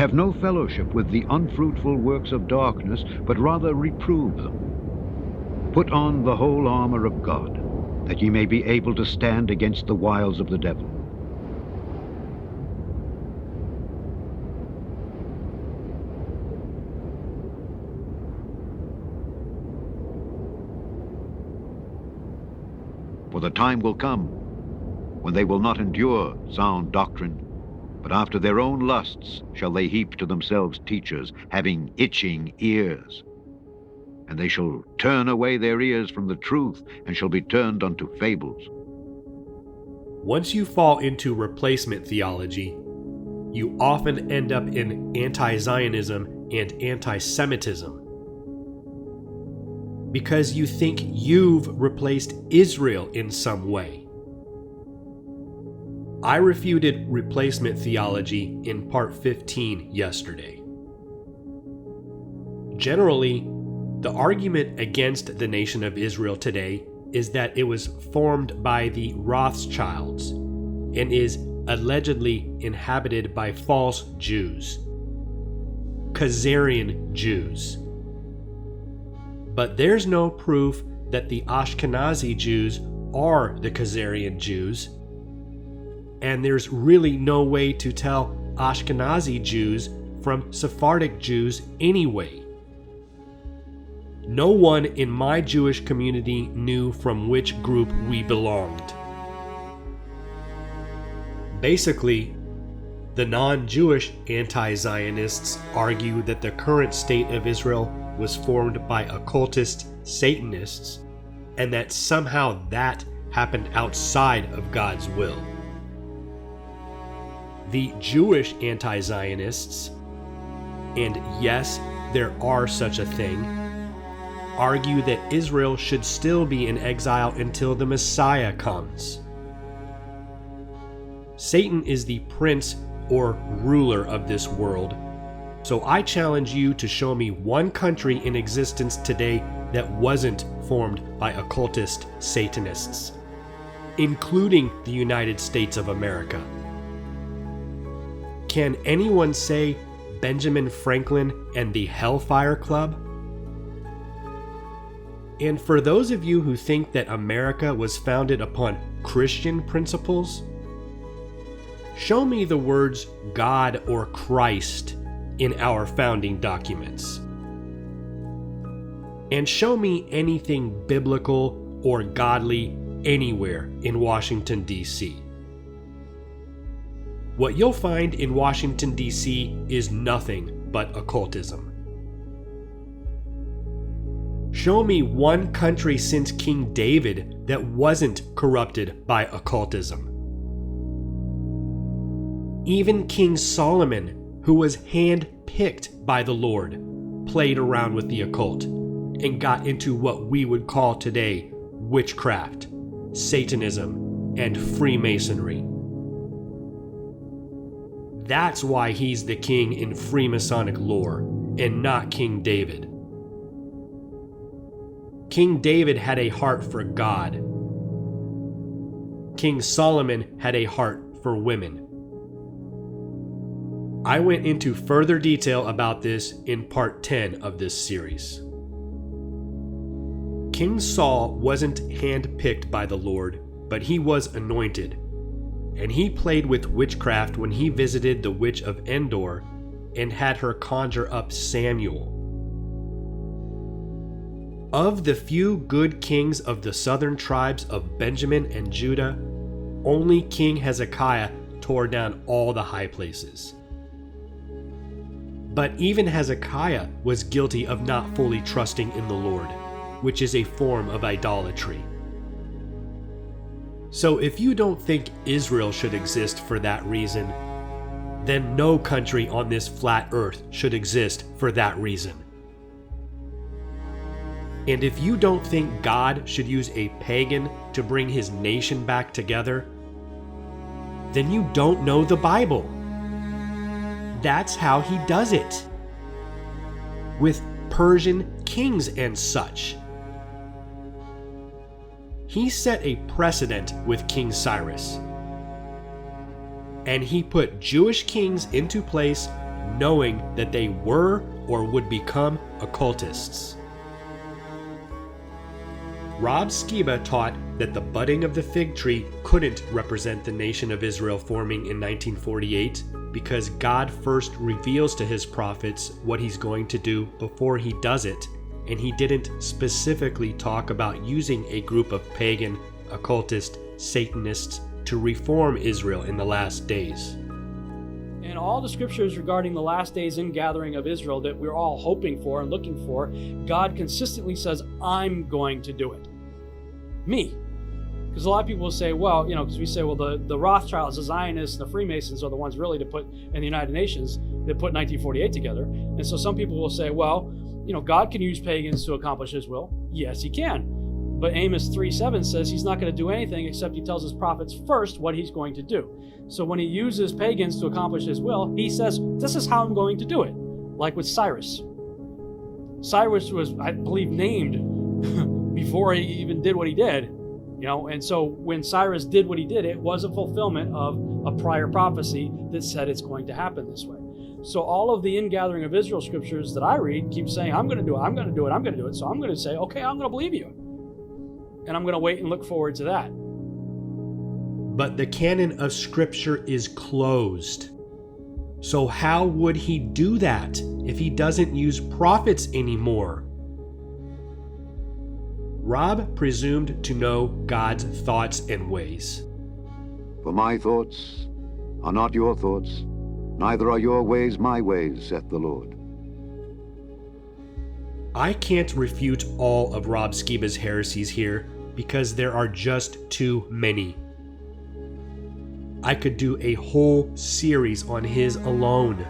have no fellowship with the unfruitful works of darkness, but rather reprove them. Put on the whole armor of God, that ye may be able to stand against the wiles of the devil. For the time will come when they will not endure sound doctrine, but after their own lusts shall they heap to themselves teachers, having itching ears. And they shall turn away their ears from the truth, and shall be turned unto fables. Once you fall into replacement theology, you often end up in anti-Zionism and anti-Semitism, because you think you've replaced Israel in some way. I refuted replacement theology in part 15 yesterday. Generally, the argument against the nation of Israel today is that it was formed by the Rothschilds and is allegedly inhabited by false Jews, Khazarian Jews. But there's no proof that the Ashkenazi Jews are the Khazarian Jews, and there's really no way to tell Ashkenazi Jews from Sephardic Jews anyway. No one in my Jewish community knew from which group we belonged. Basically, the non-Jewish anti-Zionists argue that the current state of Israel was formed by occultist Satanists, and that somehow that happened outside of God's will. The Jewish anti-Zionists, and yes, there are such a thing, argue that Israel should still be in exile until the Messiah comes. Satan is the prince or ruler of this world, so I challenge you to show me one country in existence today that wasn't formed by occultist Satanists, including the United States of America. Can anyone say Benjamin Franklin and the Hellfire Club? And for those of you who think that America was founded upon Christian principles, show me the words God or Christ in our founding documents. And show me anything biblical or godly anywhere in Washington, D.C. What you'll find in Washington, D.C. is nothing but occultism. Show me one country since King David that wasn't corrupted by occultism. Even King Solomon, who was hand-picked by the Lord, played around with the occult and got into what we would call today witchcraft, Satanism, and Freemasonry. That's why he's the king in Freemasonic lore, and not King David. King David had a heart for God. King Solomon had a heart for women. I went into further detail about this in part 10 of this series. King Saul wasn't handpicked by the Lord, but he was anointed. And he played with witchcraft when he visited the witch of Endor and had her conjure up Samuel. Of the few good kings of the southern tribes of Benjamin and Judah, only King Hezekiah tore down all the high places. But even Hezekiah was guilty of not fully trusting in the Lord, which is a form of idolatry. So if you don't think Israel should exist for that reason, then no country on this flat earth should exist for that reason. And if you don't think God should use a pagan to bring his nation back together, then you don't know the Bible. That's how he does it. With Persian kings and such. He set a precedent with King Cyrus. And he put Jewish kings into place knowing that they were or would become occultists. Rob Skiba taught that the budding of the fig tree couldn't represent the nation of Israel forming in 1948 because God first reveals to his prophets what he's going to do before he does it, and he didn't specifically talk about using a group of pagan, occultist, Satanists to reform Israel in the last days. And all the scriptures regarding the last days ingathering of Israel that we're all hoping for and looking for, God consistently says, I'm going to do it. Me. Because a lot of people will say, well, because we say, well, the Rothschilds, the Zionists, and the Freemasons are the ones really to put in the United Nations that put 1948 together. And so some people will say, well, God can use pagans to accomplish his will. Yes, he can. But Amos 3:7 says he's not going to do anything except he tells his prophets first what he's going to do. So when he uses pagans to accomplish his will, he says, this is how I'm going to do it. Like with Cyrus. Cyrus was, I believe, named before he even did what he did. And so when Cyrus did what he did, it was a fulfillment of a prior prophecy that said it's going to happen this way. So all of the ingathering of Israel scriptures that I read keep saying, I'm going to do it, I'm going to do it, I'm going to do it. So I'm going to say, okay, I'm going to believe you. And I'm going to wait and look forward to that. But the canon of Scripture is closed. So how would he do that if he doesn't use prophets anymore? Rob presumed to know God's thoughts and ways. For my thoughts are not your thoughts, neither are your ways my ways, saith the Lord. I can't refute all of Rob Skiba's heresies here because there are just too many. I could do a whole series on his alone.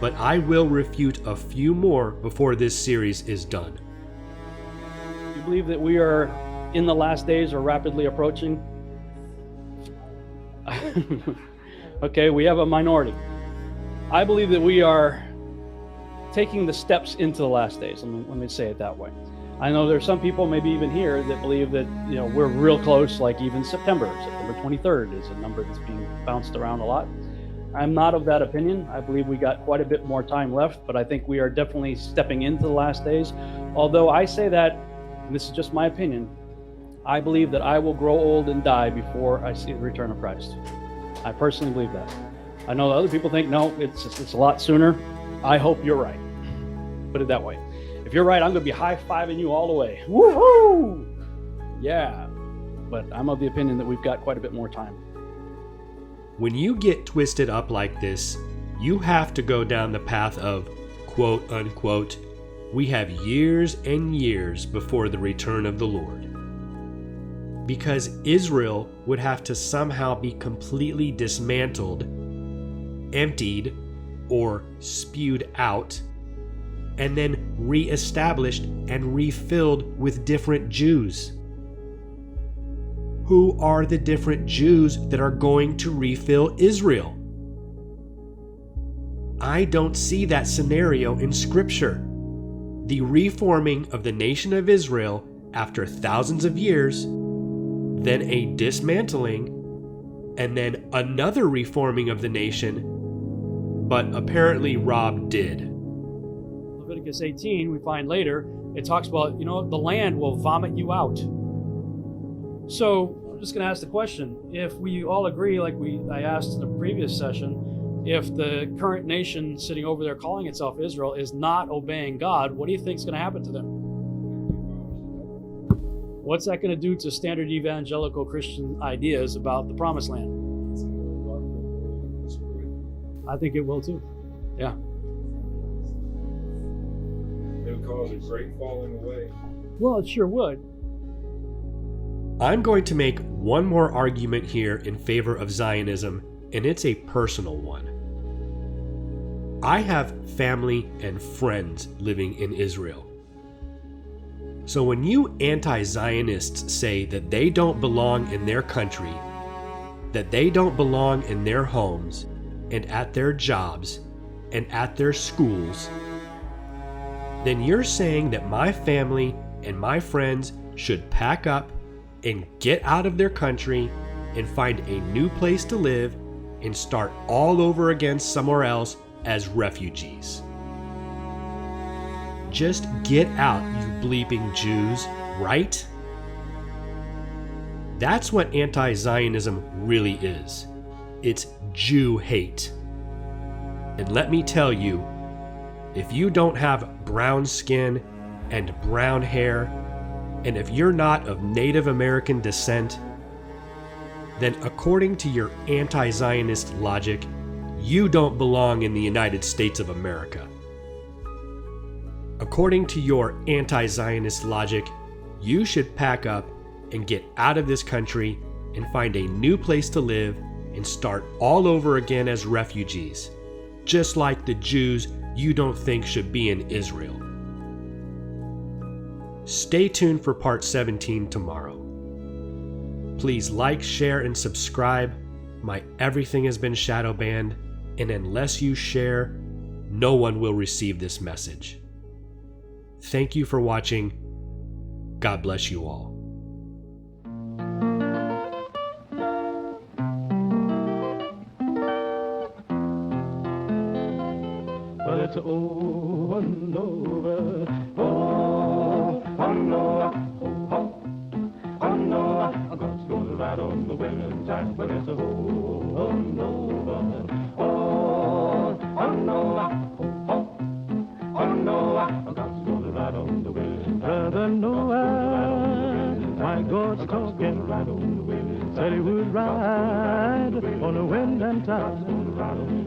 But I will refute a few more before this series is done. You believe that we are in the last days or rapidly approaching? Okay, we have a minority. I believe that we are taking the steps into the last days. Let me say it that way. I know there's some people, maybe even here, that believe that we're real close, like even September 23rd is a number that's being bounced around a lot. I'm not of that opinion. I believe we got quite a bit more time left, but I think we are definitely stepping into the last days. Although I say that, and this is just my opinion, I believe that I will grow old and die before I see the return of Christ. I personally believe that. I know other people think, no, it's a lot sooner. I hope you're right. Put it that way. If you're right, I'm going to be high-fiving you all the way. Woohoo! Yeah. But I'm of the opinion that we've got quite a bit more time. When you get twisted up like this, you have to go down the path of, quote unquote, we have years and years before the return of the Lord. Because Israel would have to somehow be completely dismantled, emptied, or spewed out, and then re-established and refilled with different Jews. Who are the different Jews that are going to refill Israel? I don't see that scenario in Scripture. The reforming of the nation of Israel after thousands of years, then a dismantling, and then another reforming of the nation, but apparently Rob did. Leviticus 18, we find later, it talks about, the land will vomit you out. So I'm just going to ask the question, if we all agree, like I asked in the previous session, if the current nation sitting over there calling itself Israel is not obeying God, what do you think is going to happen to them? What's that going to do to standard evangelical Christian ideas about the promised land? I think it will too. Yeah. It would cause a great falling away. Well, it sure would. I'm going to make one more argument here in favor of Zionism, and it's a personal one. I have family and friends living in Israel. So when you anti-Zionists say that they don't belong in their country, that they don't belong in their homes, and at their jobs, and at their schools, then you're saying that my family and my friends should pack up and get out of their country and find a new place to live and start all over again somewhere else as refugees. Just get out, you bleeping Jews, right? That's what anti-Zionism really is. It's Jew hate. And let me tell you, if you don't have brown skin and brown hair, and if you're not of Native American descent, then according to your anti-Zionist logic, you don't belong in the United States of America. According to your anti-Zionist logic, you should pack up and get out of this country and find a new place to live and start all over again as refugees, just like the Jews you don't think should be in Israel. Stay tuned for part 17 tomorrow. Please like, share, and subscribe. My everything has been shadow banned, and unless you share, no one will receive this message. Thank you for watching. God bless you all. Well, it's over and over. Oh, oh no, oh no, God's gonna ride on the winning tide. Well, it's over and over. Oh, oh no, oh no, God's gonna ride on the winning tide. Brother Noah, my God's talking. Said he would ride on the wind and tide.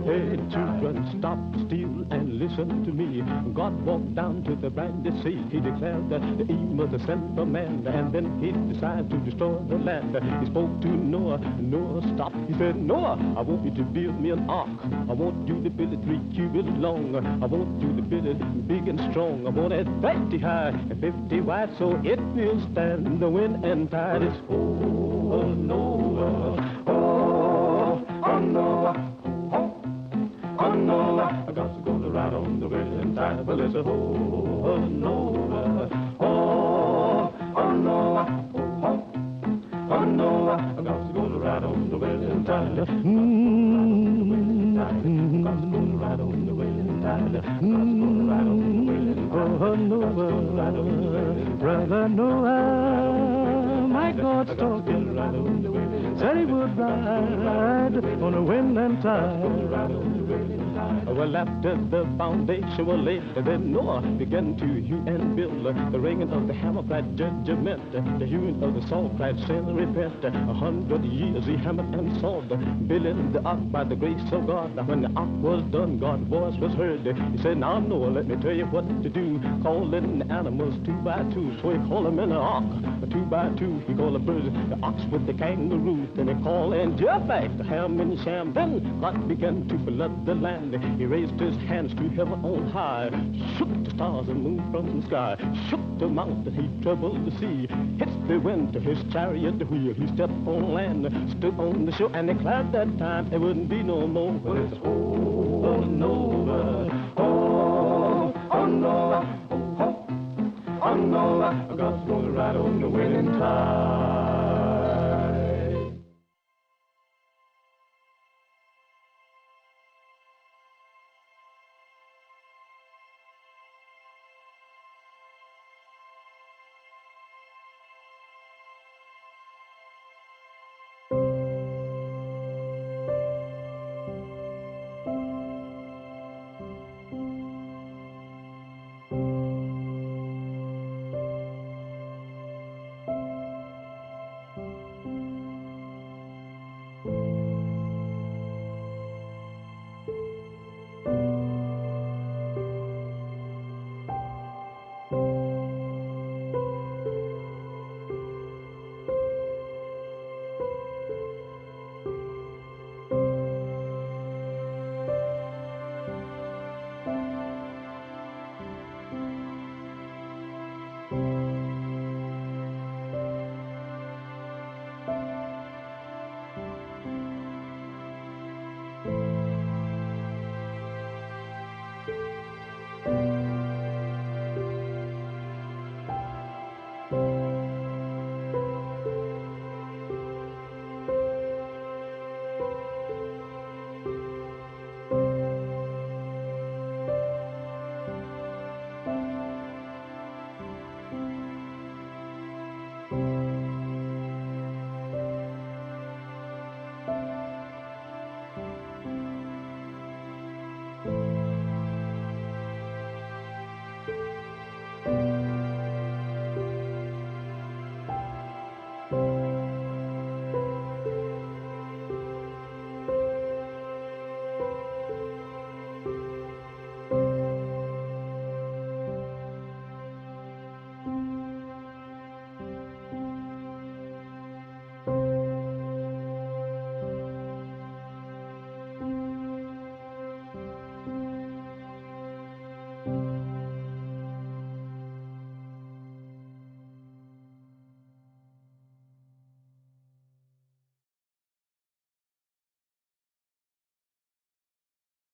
Hey, children, stop still and listen to me. God walked down to the brandy sea. He declared that the Eve was the son of man, and then he decided to destroy the land. He spoke to Noah. Noah stopped. He said, Noah, I want you to build me an ark. I want you to build it 3 cubits long. I want you to build it big and strong. I want it 50 high and 50 wide, so it will stand the wind and tide. It's oh Noah, oh Noah. Oh no, God's gonna ride on the winning tide. Well, it's a oh no, oh no, oh no, God's gonna ride on the winning tide. God's gonna ride on the winning tide. God's gonna ride on the winning tide. Oh Noah, brother Noah, my God's talking. Said he would ride on the wind and tide. Well, after the foundation was laid, then Noah began to hew and build. The ringing of the hammer cried judgment, the hewing of the saw cried sin repent. 100 years he hammered and sawed, building the ark by the grace of God. When the ark was done, God's voice was heard. He said, now Noah, let me tell you what to do. Calling the animals 2 by 2, so he called them in the ark. 2 by 2, he called the birds, the ox with the kangaroo. Then he called and Japheth, the ham and Sham. Then God began to flood the land. He raised his hands to heaven on high, shook the stars and moon from the sky, shook the mountain, he troubled the sea, hit the wind to his chariot the wheel. He stepped on land, stood on the shore, and declared that time there wouldn't be no more. But it's oh Noah, oh Noah, oh Noah, God's gonna ride on the winning tide.